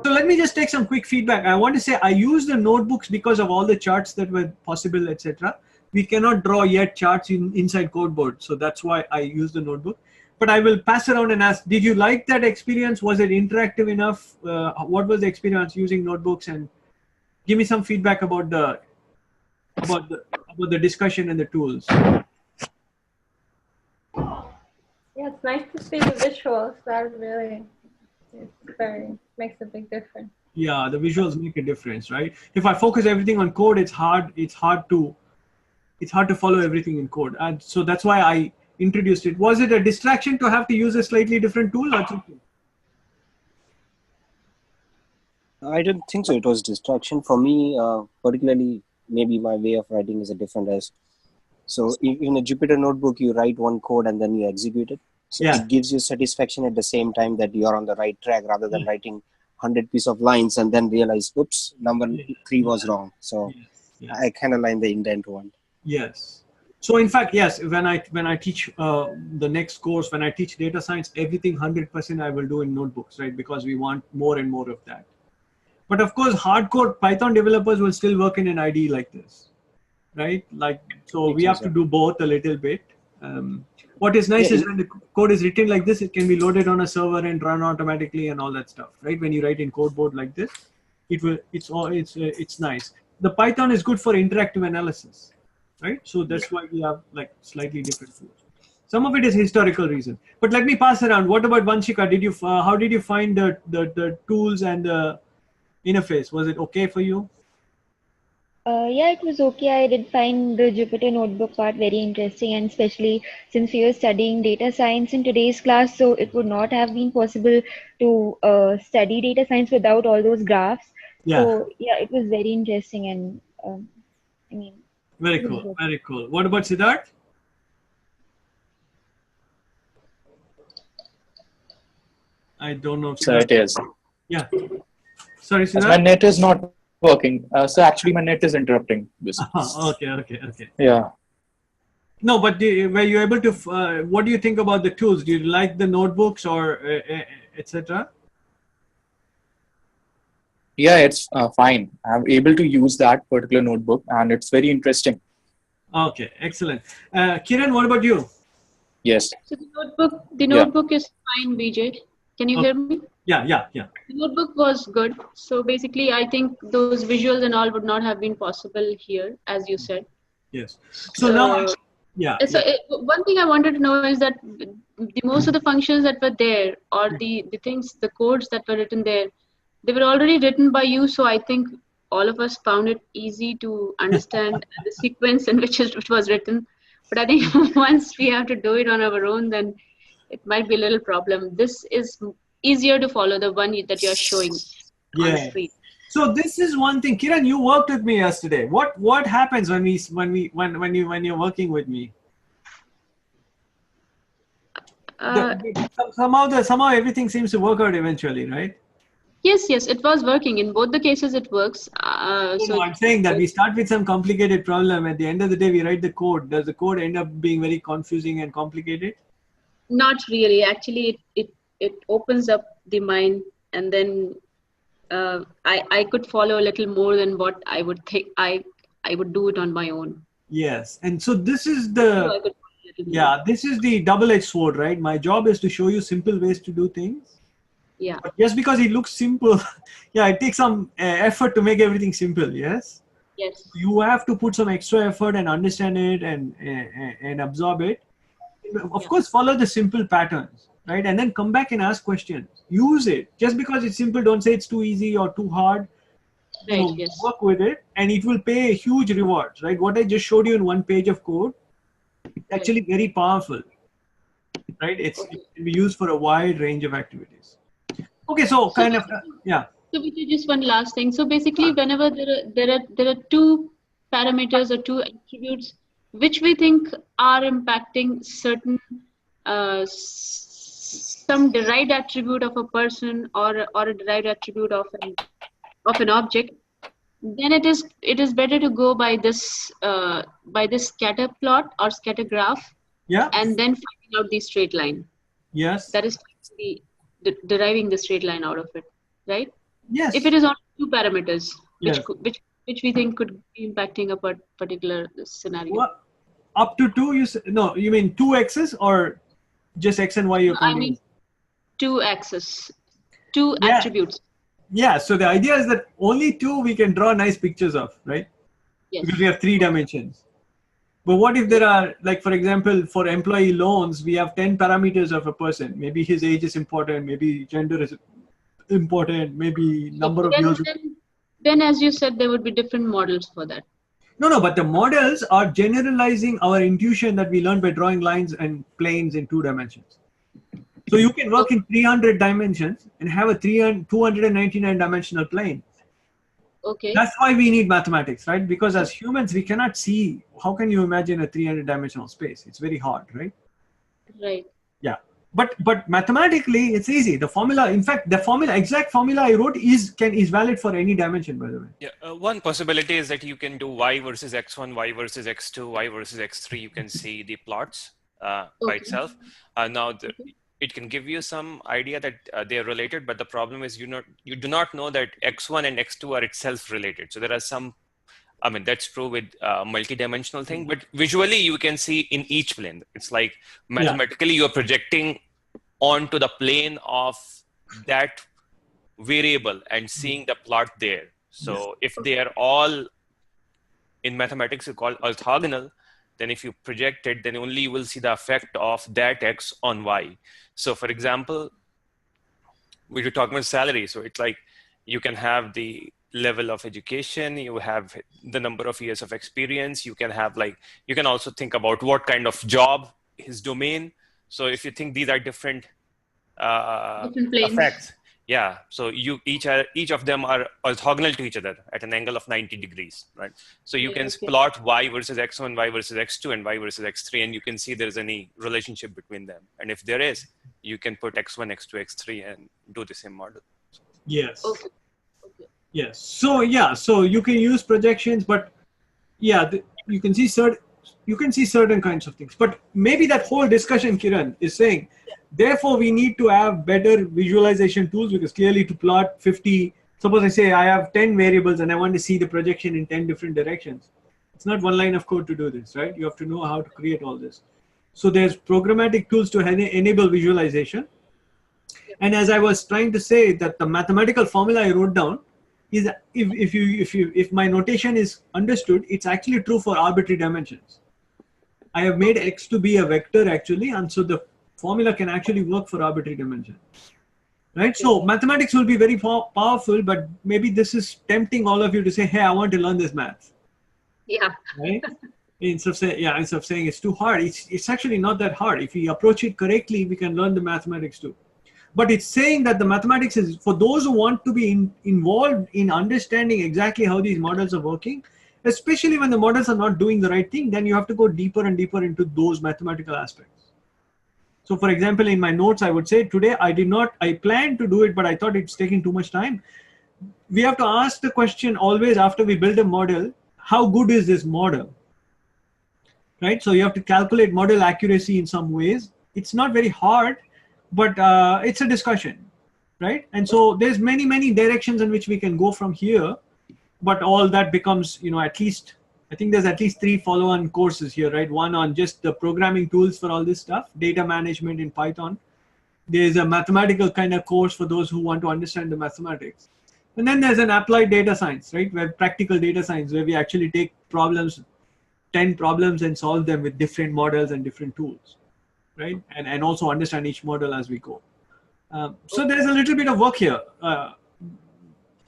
So let me just take some quick feedback. I want to say I use the notebooks because of all the charts that were possible, etc. We cannot draw yet charts inside CodeBoard, so that's why I use the notebook. But I will pass around and ask, did you like that experience? Was it interactive enough? What was the experience using notebooks? And give me some feedback about the discussion and the tools. Yeah, it's nice to see the visuals. That really makes a big difference. Yeah, the visuals make a difference, right? If I focus everything on code, it's hard to follow everything in code. And so that's why I introduced it. Was it a distraction to have to use a slightly different tool or something? I don't think so. It was distraction for me, particularly maybe my way of writing is a different as. So in a Jupyter notebook, you write one code and then you execute it. So it gives you satisfaction at the same time that you're on the right track rather than writing 100 pieces of lines and then realize, oops, number 3 was wrong. So I kind of like the indent one. Yes. So in fact, yes, when I teach the next course, when I teach data science, everything 100% I will do in notebooks, right? Because we want more and more of that. But of course, hardcore Python developers will still work in an IDE like this, right? Like, so we have to do both a little bit. What is nice is when the code is written like this, it can be loaded on a server and run automatically and all that stuff, right? When you write in CodeBoard like this, it's nice. The Python is good for interactive analysis, right? So that's why we have like slightly different tools. Some of it is historical reason. But let me pass around. What about Vanshika? How did you find the tools and the interface? Was it okay for you? Yeah, it was okay. I did find the Jupyter notebook part very interesting, and especially since we were studying data science in today's class, so it would not have been possible to study data science without all those graphs. Yeah. So yeah, it was very interesting, and I mean. Very cool. Very cool. What about Siddharth? I don't know. So it is. Yeah. Sorry, Siddharth? My net is not working. So actually my net is interrupting this. Okay. Yeah. No, but were you able to, what do you think about the tools? Do you like the notebooks or etc.? Yeah, it's fine. I'm able to use that particular notebook and it's very interesting. Okay, excellent. Kiran, what about you? Yes. So the notebook is fine, Vijay. Can you hear me? Yeah. The notebook was good. So basically, I think those visuals and all would not have been possible here, as you said. Yes. So now, So one thing I wanted to know is that most of the functions that were there, or the codes that were written there, they were already written by you. So I think all of us found it easy to understand the sequence in which it was written. But I think once we have to do it on our own, then it might be a little problem. This is easier to follow, the one that you're showing on screen. So this is one thing, Kiran. You worked with me yesterday. What happens when you're working with me? Somehow everything seems to work out eventually, right? Yes, it was working. In both the cases, it works. So I'm saying that we start with some complicated problem. At the end of the day, we write the code. Does the code end up being very confusing and complicated? Not really. Actually, it opens up the mind, and then I could follow a little more than what I would think. I would do it on my own. Yes, and so this is the this is the double-edged sword, right? My job is to show you simple ways to do things. Yeah. But just because it looks simple, it takes some effort to make everything simple. Yes. Yes. You have to put some extra effort and understand it and absorb it. Of course, follow the simple patterns, right? And then come back and ask questions. Use it. Just because it's simple, don't say it's too easy or too hard. Right, Work with it, and it will pay huge rewards, right? What I just showed you in one page of code, it's actually very powerful, right? It can be used for a wide range of activities. Okay, so kind of, So we do just one last thing. So basically, whenever there are two parameters or two attributes which we think are impacting certain some derived attribute of a person or a derived attribute of an object, then it is better to go by this scatter plot or scatter graph, and then finding out the straight line. Yes. That is deriving the straight line out of it, right? Yes. If it is only 2 parameters, Yes. which we think could be impacting a particular scenario. What? Up to 2, no, you mean 2 x's or just x and y you're I counting? mean 2 axes, 2 Yeah. attributes. Yeah, so the idea is that only 2 we can draw nice pictures of, right? Yes. Because we have 3 dimensions. But what if there are, like, for example, for employee loans, we have 10 parameters of a person. Maybe his age is important, maybe gender is important, maybe number of years. Then, as you said, there would be different models for that. No, but the models are generalizing our intuition that we learned by drawing lines and planes in 2 dimensions. So you can work in 300 dimensions and have a 299 dimensional plane. Okay. That's why we need mathematics, right? Because as humans, we cannot see. How can you imagine a 300 dimensional space? It's very hard, right? Right. Yeah. But mathematically, it's easy. The formula, in fact, the exact formula I wrote is valid for any dimension, by the way. Yeah. One possibility is that you can do y versus x1, y versus x2, y versus x3. You can see the plots by itself. Now, it can give you some idea that they are related, but the problem is you do not know that x1 and x2 are itself related. So there are some, I mean, that's true with multi-dimensional thing, but visually you can see in each plane. It's like mathematically you're projecting onto the plane of that variable and seeing the plot there. So if they are all, in mathematics you call orthogonal, then if you project it, then only you will see the effect of that x on y. So for example, we were talking about salary. So it's like you can have the level of education, you have the number of years of experience, you can have you can also think about what kind of job, his domain. So if you think these are different effects, yeah. So each of them are orthogonal to each other at an angle of 90 degrees, right? So you can plot y versus x1, y versus x2, and y versus x3, and you can see there's any relationship between them. And if there is, you can put x1, x2, x3 and do the same model. Yes. Okay. Yes. So you can use projections, but you can see certain kinds of things. But maybe that whole discussion, Kiran, is saying, therefore we need to have better visualization tools, because clearly to plot 50, suppose I say I have 10 variables and I want to see the projection in 10 different directions. It's not one line of code to do this, right? You have to know how to create all this. So there's programmatic tools to enable visualization. And as I was trying to say, that the mathematical formula I wrote down is, if my notation is understood, it's actually true for arbitrary dimensions. I have made x to be a vector actually, and so the formula can actually work for arbitrary dimension, right? So mathematics will be very powerful, but maybe this is tempting all of you to say, hey, I want to learn this math. Yeah. Right? Instead of saying it's too hard, it's actually not that hard. If we approach it correctly, we can learn the mathematics too. But it's saying that the mathematics is for those who want to be involved in understanding exactly how these models are working, especially when the models are not doing the right thing, then you have to go deeper and deeper into those mathematical aspects. So for example, in my notes, I would say today I planned to do it, but I thought it's taking too much time. We have to ask the question always after we build a model, how good is this model? Right? So you have to calculate model accuracy in some ways. It's not very hard, but it's a discussion, right? And so there's many directions in which we can go from here, but all that becomes, at least, I think there's at least 3 follow-on courses here, right? One on just the programming tools for all this stuff, data management in Python. There's a mathematical kind of course for those who want to understand the mathematics. And then there's an applied data science, right? Where practical data science, where we actually take 10 problems and solve them with different models and different tools, right? And also understand each model as we go. So there's a little bit of work here,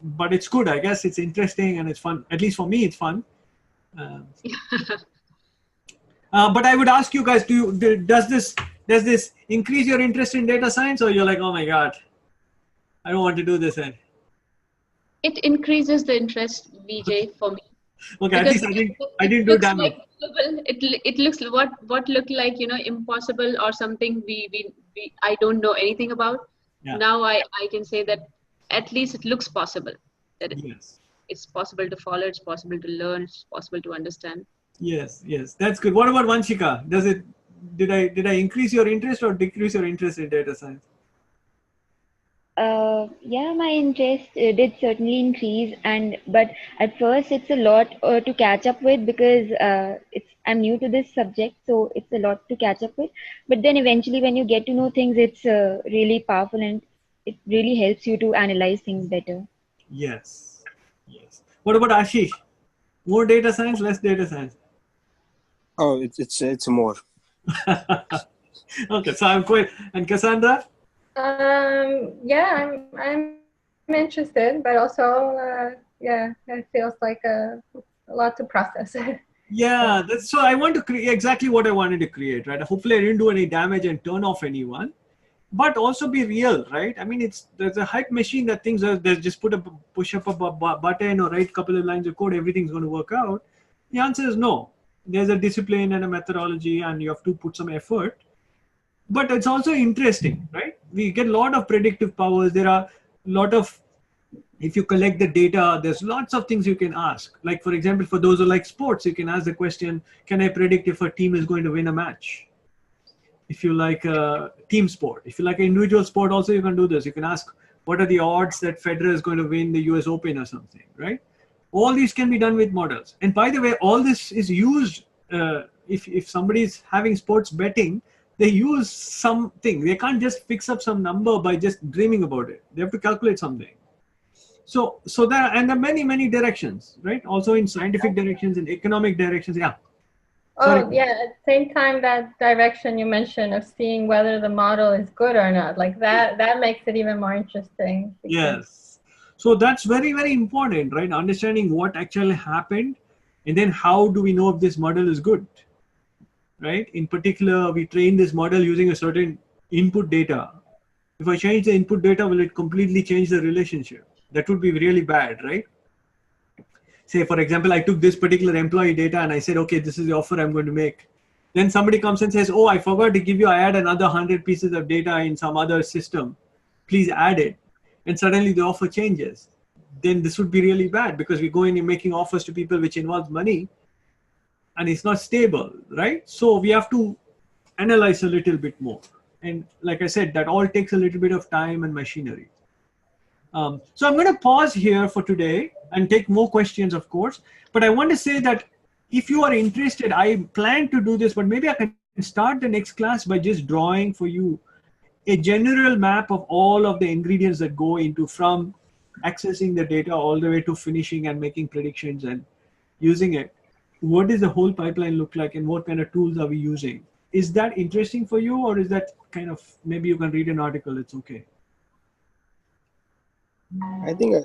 but it's good. I guess it's interesting and it's fun. At least for me, it's fun. But I would ask you guys, does this increase your interest in data science, or you're like, oh my God, I don't want to do this then? It increases the interest, Vijay, for me. Okay, at least I didn't do damage. It looks what looked like impossible or something I don't know anything about. Yeah. Now I can say that at least it looks possible. That it's possible to follow, it's possible to learn, it's possible to understand. Yes, that's good. What about Vanshika? Did I increase your interest or decrease your interest in data science? Yeah, my interest did certainly increase, but at first it's a lot to catch up with because I'm new to this subject, so it's a lot to catch up with. But then eventually, when you get to know things, it's really powerful and it really helps you to analyze things better. Yes. Yes. What about Ashish? More data science, less data science? Oh, it's more. Okay, so I'm quite. And Cassandra? Yeah, I'm interested, but also, yeah, it feels like a lot to process. Yeah, that's so I want to create exactly what I wanted to create, right? Hopefully I didn't do any damage and turn off anyone, but also be real, right? I mean, there's a hype machine that thinks there's just push up a button or write a couple of lines of code, everything's going to work out. The answer is no. There's a discipline and a methodology, and you have to put some effort. But it's also interesting, right? We get a lot of predictive powers. There are a lot of, if you collect the data, there's lots of things you can ask. Like, for example, for those who like sports, you can ask the question, can I predict if a team is going to win a match? If you like a team sport, if you like an individual sport, also you can do this. You can ask, what are the odds that Federer is going to win the US Open or something, right? All these can be done with models. And by the way, all this is used, if somebody is having sports betting, they use something. They can't just fix up some number by just dreaming about it. They have to calculate something. So there are many directions, right? Also in scientific directions and economic directions. Yeah. Sorry. Oh, yeah. At the same time, that direction you mentioned of seeing whether the model is good or not, like that makes it even more interesting. Yes. So that's very, very important, right? Understanding what actually happened, and then how do we know if this model is good, right? In particular, we train this model using a certain input data. If I change the input data, will it completely change the relationship? That would be really bad, right? Say, for example, I took this particular employee data and I said, okay, this is the offer I'm going to make. Then somebody comes and says, oh, I forgot to give you, I had another 100 pieces of data in some other system. Please add it. And suddenly the offer changes. Then this would be really bad because we're going and making offers to people which involves money and it's not stable, right? So we have to analyze a little bit more. And like I said, that all takes a little bit of time and machinery. So I'm going to pause here for today and take more questions, of course. But I want to say that if you are interested, I plan to do this, but maybe I can start the next class by just drawing for you a general map of all of the ingredients that go into from accessing the data all the way to finishing and making predictions and using it. What does the whole pipeline look like and what kind of tools are we using? Is that interesting for you, or is that kind of, maybe you can read an article, it's okay? I think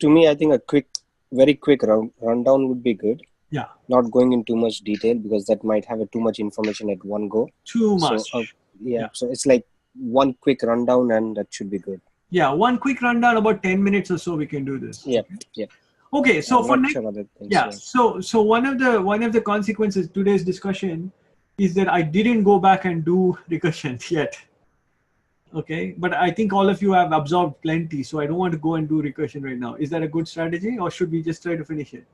to me, I think a very quick rundown would be good. Yeah. Not going into too much detail because that might have too much information at one go. Too much. So, yeah. So it's like one quick rundown and that should be good. Yeah, one quick rundown, about 10 minutes or so we can do this. Yeah. Okay. Yeah. Okay, so for next, sure other things, yeah. So one of the consequences of today's discussion is that I didn't go back and do recursion yet. Okay, but I think all of you have absorbed plenty, so I don't want to go and do recursion right now. Is that a good strategy, or should we just try to finish it?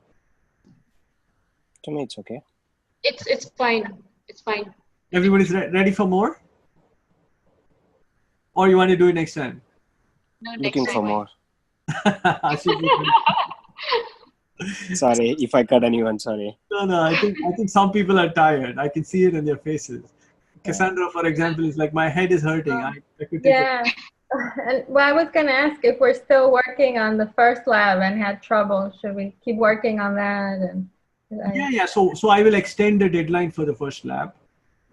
To me, it's okay. It's fine. It's fine. Everybody's ready for more, or you want to do it next time? No, next Looking time. for more. Ashik, Sorry if I cut anyone. Sorry. No. I think some people are tired. I can see it in their faces. Cassandra, for example, is like, my head is hurting. I could take Yeah. And well, I was going to ask if we're still working on the first lab and had trouble. Should we keep working on that? And Yeah. So I will extend the deadline for the first lab.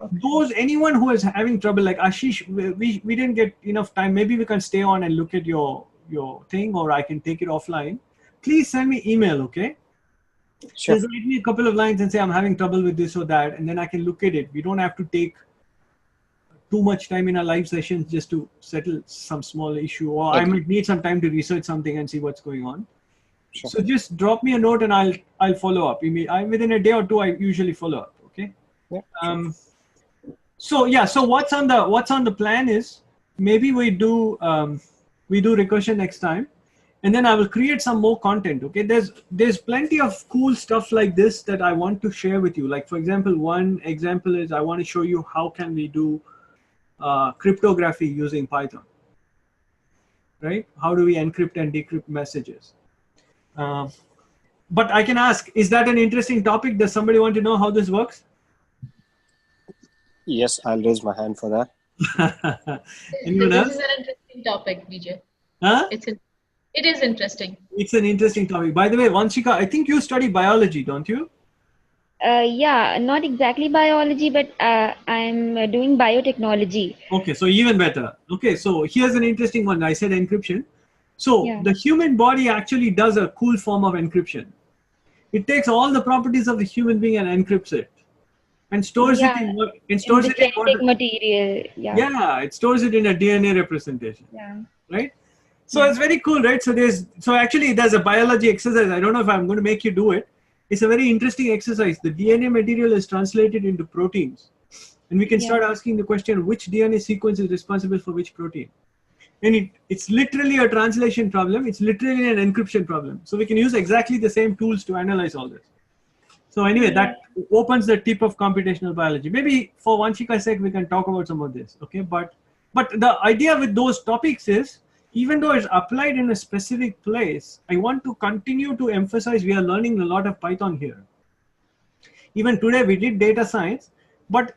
Okay. Anyone who is having trouble, like Ashish, we didn't get enough time. Maybe we can stay on and look at your thing, or I can take it offline. Please send me email, okay? Sure. Just write me a couple of lines and say I'm having trouble with this or that, and then I can look at it. We don't have to take too much time in our live sessions just to settle some small issue, or I might need some time to research something and see what's going on. Sure. So just drop me a note and I'll follow up. Within a day or two, I usually follow up. Okay. Yeah. Sure. So what's on the plan is maybe we do recursion next time, and then I will create some more content. Okay. There's plenty of cool stuff like this that I want to share with you. Like, for example, one example is I want to show you how can we do cryptography using Python. right? How do we encrypt and decrypt messages? But I can ask, is that an interesting topic? Does somebody want to know how this works? Yes, I'll raise my hand for that. Anyone This else? is an interesting topic, Vijay. Huh? It is interesting. It's an interesting topic. By the way, Vanshika, I think you study biology, don't you? Yeah, not exactly biology, but I'm doing biotechnology. Okay, so even better. Okay, so here's an interesting one. I said encryption. So Yeah. the human body actually does a cool form of encryption. It takes all the properties of the human being and encrypts it, and stores Yeah, it in what? It in stores the it in genetic what? material. Yeah. Yeah, it stores it in a DNA representation. Yeah. Right? So it's very cool, right? So actually there's a biology exercise. I don't know if I'm going to make you do it. It's a very interesting exercise. The DNA material is translated into proteins, and we can start asking the question, which DNA sequence is responsible for which protein? And it's literally a translation problem. It's literally an encryption problem. So we can use exactly the same tools to analyze all this. So anyway, that opens the tip of computational biology. Maybe for Vanshika's sake, we can talk about some of this. Okay, but the idea with those topics is, even though it's applied in a specific place, I want to continue to emphasize we are learning a lot of Python here. Even today we did data science, but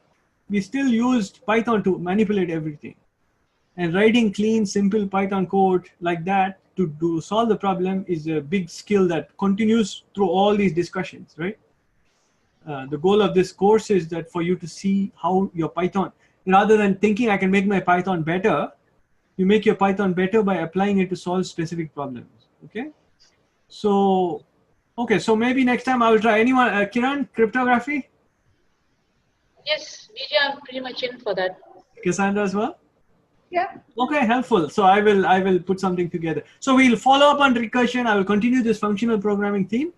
we still used Python to manipulate everything. And writing clean, simple Python code like that to solve the problem is a big skill that continues through all these discussions, right? The goal of this course is that for you to see how your Python, rather than thinking I can make my Python better, you make your Python better by applying it to solve specific problems. Okay. So maybe next time I will try. Anyone, Kiran, cryptography? Yes, Vijay, I'm pretty much in for that. Cassandra as well? Yeah. Okay, helpful. So I will put something together. So we'll follow up on recursion. I will continue this functional programming theme,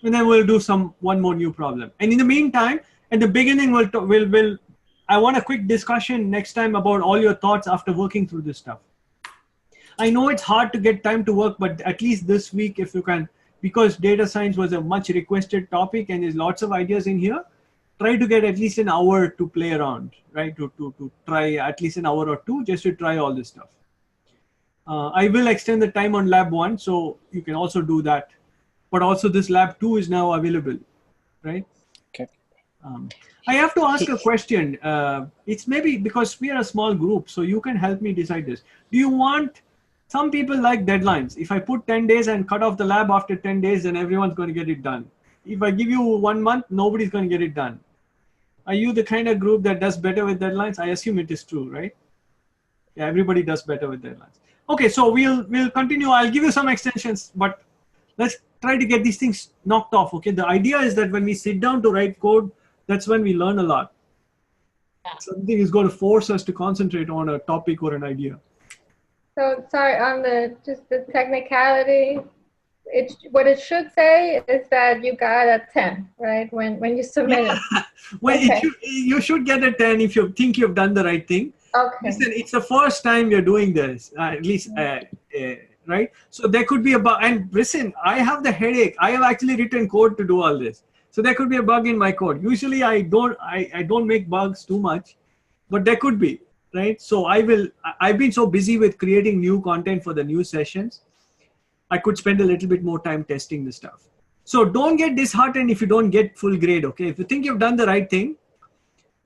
and then we'll do one more new problem. And in the meantime, at the beginning, I want a quick discussion next time about all your thoughts after working through this stuff. I know it's hard to get time to work, but at least this week, if you can, because data science was a much requested topic and there's lots of ideas in here, try to get at least an hour to play around, right? To try at least an hour or two just to try all this stuff. I will extend the time on lab 1, so you can also do that. But also this lab 2 is now available, right? Okay. I have to ask a question. It's maybe because we are a small group, so you can help me decide this. Do you want, some people like deadlines. If I put 10 days and cut off the lab after 10 days, then everyone's going to get it done. If I give you 1 month, nobody's going to get it done. Are you the kind of group that does better with deadlines? I assume it is true, right? Yeah, everybody does better with deadlines. Okay, so we'll continue. I'll give you some extensions, but let's try to get these things knocked off. Okay, the idea is that when we sit down to write code, that's when we learn a lot. Something is going to force us to concentrate on a topic or an idea. So sorry, on the technicality, what it should say is that you got a 10, right? When you submit it. Well, Okay. you should get a 10 if you think you've done the right thing. Okay. Listen, it's the first time we're doing this, at least, right? So there could be a bug. And listen, I have the headache. I have actually written code to do all this. So there could be a bug in my code. Usually I don't make bugs too much, but there could be, right? So I've been so busy with creating new content for the new sessions. I could spend a little bit more time testing the stuff. So don't get disheartened if you don't get full grade, okay? If you think you've done the right thing,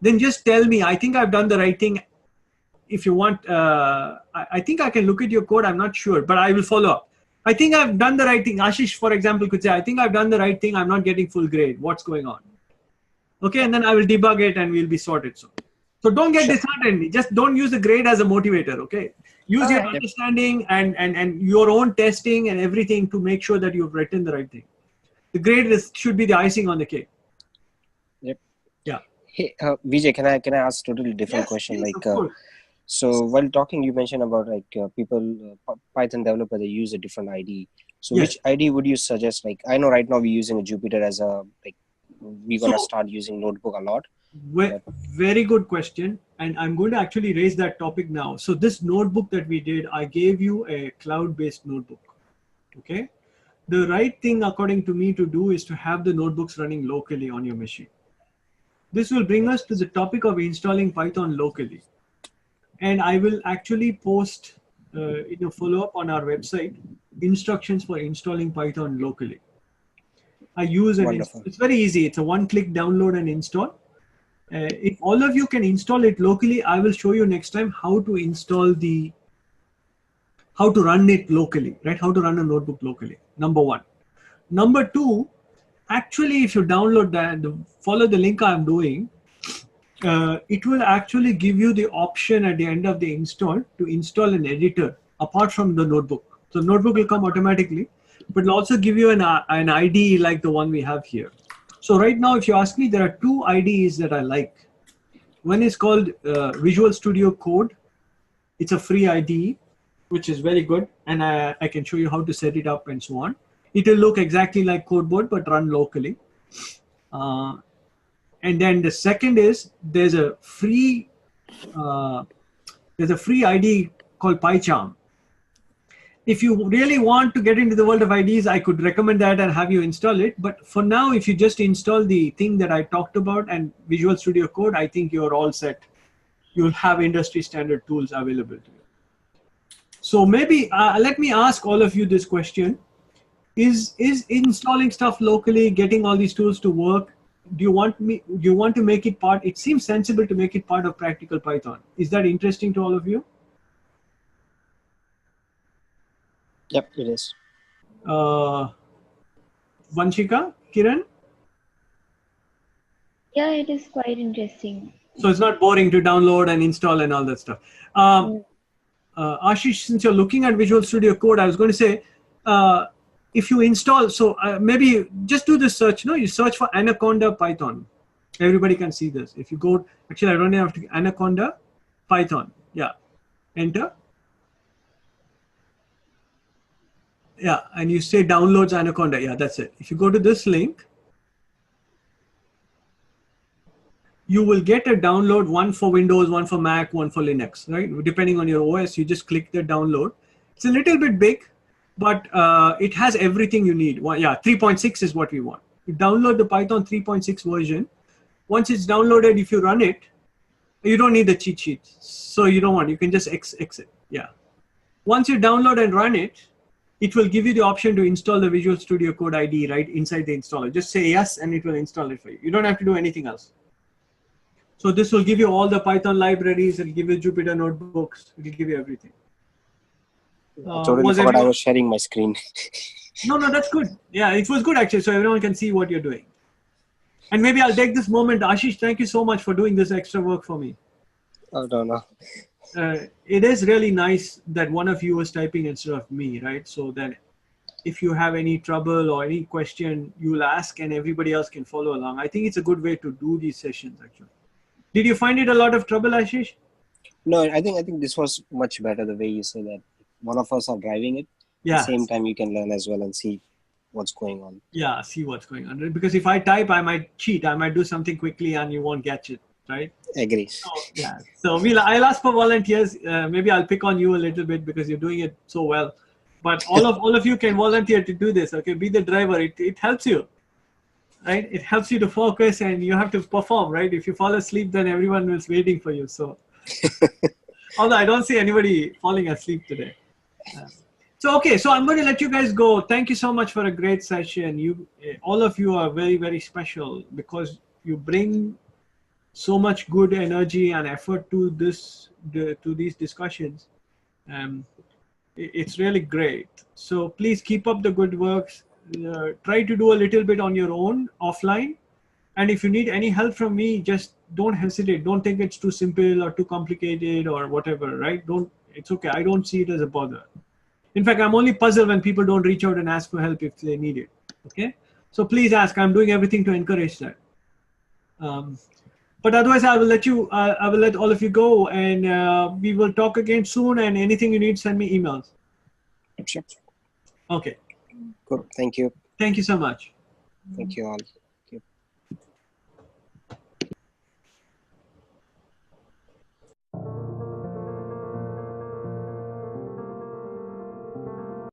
then just tell me, I think I've done the right thing. If you want, I think I can look at your code, I'm not sure, but I will follow up. I think I've done the right thing. Ashish, for example, could say, I think I've done the right thing, I'm not getting full grade. What's going on? Okay, and then I will debug it and we'll be sorted. So don't get disheartened. Just don't use the grade as a motivator, okay? Use your understanding and your own testing and everything to make sure that you've written the right thing. The grade should be the icing on the cake. Yep. Yeah. Hey, Vijay, can I ask a totally different question? Yes, Like, so while talking, you mentioned about like people, Python developer, they use a different IDE. So which IDE would you suggest? Like, I know right now we're using a Jupyter as a, like, we're going to start using Notebook a lot. Very good question. And I'm going to actually raise that topic now. So this notebook that we did, I gave you a cloud-based notebook. Okay. The right thing, according to me, to do is to have the notebooks running locally on your machine. This will bring us to the topic of installing Python locally. And I will actually post follow up on our website, instructions for installing Python locally. I use it. It's very easy. It's a one-click download and install. If all of you can install it locally, I will show you next time how to install how to run it locally, right? How to run a notebook locally, number one. Number two, actually, if you download that, follow the link I'm doing, it will actually give you the option at the end of the install to install an editor apart from the notebook. So notebook will come automatically, but it'll also give you an IDE like the one we have here. So right now, if you ask me, there are two IDEs that I like. One is called Visual Studio Code. It's a free IDE, which is very good. And I can show you how to set it up and so on. It will look exactly like Codeboard, but run locally. And then the second is there's a free IDE called PyCharm. If you really want to get into the world of IDEs, I could recommend that and have you install it. But for now, if you just install the thing that I talked about and Visual Studio Code, I think you're all set. You'll have industry standard tools available to you. So maybe let me ask all of you this question. Is installing stuff locally, getting all these tools to work, do you want to make it part? It seems sensible to make it part of practical Python. Is that interesting to all of you? Yep, it is. Vanshika, Kiran? Yeah, it is quite interesting. So it's not boring to download and install and all that stuff. Ashish, since you're looking at Visual Studio Code, I was going to say, if you install, so maybe just do this search. No, you search for Anaconda Python. Everybody can see this. If you go, actually, I don't have to, Anaconda Python. Yeah, enter. Yeah, and you say downloads Anaconda. Yeah, that's it. If you go to this link, you will get a download, one for Windows, one for Mac, one for Linux, right? Depending on your OS, you just click the download. It's a little bit big, but it has everything you need. Well, yeah, 3.6 is what we want. You download the Python 3.6 version. Once it's downloaded, if you run it, you don't need the cheat sheet. So you don't want, you can just exit. Yeah. Once you download and run it, it will give you the option to install the Visual Studio Code IDE right inside the installer. Just say yes, and it will install it for you. You don't have to do anything else. So this will give you all the Python libraries. It'll give you Jupyter notebooks. It'll give you everything. I totally forgot I was sharing my screen. No, that's good. Yeah, it was good actually. So everyone can see what you're doing. And maybe I'll take this moment. Ashish, thank you so much for doing this extra work for me. Oh, no. It is really nice that one of you was typing instead of me, right? So that if you have any trouble or any question, you'll ask and everybody else can follow along. I think it's a good way to do these sessions actually. Did you find it a lot of trouble, Ashish? No, I think this was much better the way you say that. One of us are driving it. Yeah. At the same time, you can learn as well and see what's going on. Yeah, see what's going on. Because if I type, I might cheat. I might do something quickly and you won't catch it, right? Agree. So, yeah. So I'll ask for volunteers. Maybe I'll pick on you a little bit because you're doing it so well. But all of you can volunteer to do this. Okay, be the driver. It helps you, right? It helps you to focus and you have to perform, right? If you fall asleep, then everyone is waiting for you. So, although I don't see anybody falling asleep today. So I'm going to let you guys go. Thank you so much for a great session. All of you are very, very special because you bring so much good energy and effort to these discussions. It's really great. So please keep up the good works. Try to do a little bit on your own offline. And if you need any help from me, just don't hesitate. Don't think it's too simple or too complicated or whatever, right? It's okay. I don't see it as a bother. In fact, I'm only puzzled when people don't reach out and ask for help if they need it. Okay. So please ask. I'm doing everything to encourage that. But otherwise, I will let all of you go, and we will talk again soon. And anything you need, send me emails. Sure. Okay. Good. Thank you. Thank you so much. Thank you all.